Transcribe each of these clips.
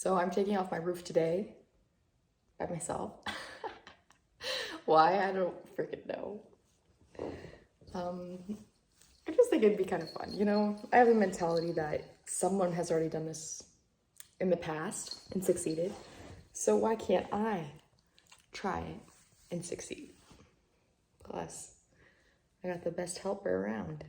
So I'm taking off my roof today by myself. Why? I don't freaking know. I just think it'd be kind of fun, you know? I have a mentality that someone has already done this in the past and succeeded. So why can't I try it and succeed? Plus, I got the best helper around.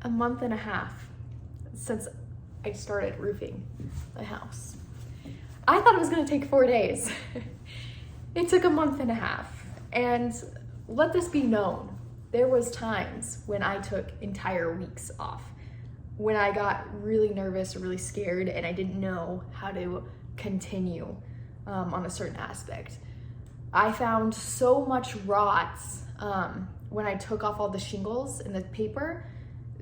a month and a half since I started roofing the house. I thought it was gonna take 4 days. It took a month and a half. And let this be known, there was times when I took entire weeks off, when I got really nervous or really scared and I didn't know how to continue on a certain aspect. I found so much rot when I took off all the shingles and the paper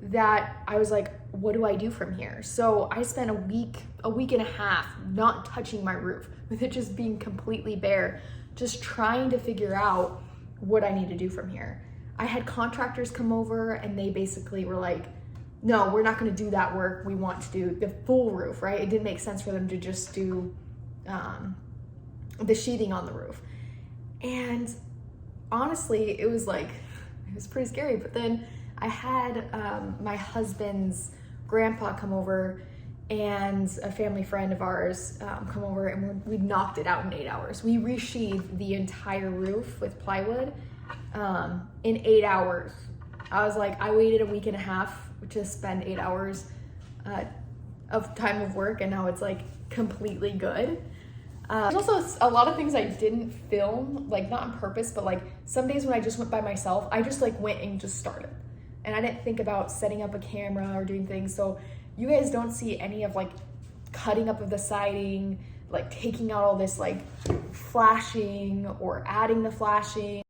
that I was like, what do I do from here? So I spent a week and a half not touching my roof, with it just being completely bare, just trying to figure out what I need to do from here. I had contractors come over and they basically were like, no, we're not gonna do that work. We want to do the full roof, right? It didn't make sense for them to just do the sheathing on the roof. And honestly, it was pretty scary. But then I had my husband's grandpa come over and a family friend of ours come over, and we knocked it out in 8 hours. We re-sheathed the entire roof with plywood in 8 hours. I was like, I waited a week and a half to spend 8 hours of time of work, and now it's like completely good. There's also a lot of things I didn't film, like not on purpose, but like some days when I just went by myself, I just like went and just started. And I didn't think about setting up a camera or doing things. So you guys don't see any of like cutting up of the siding, like taking out all this like flashing or adding the flashing.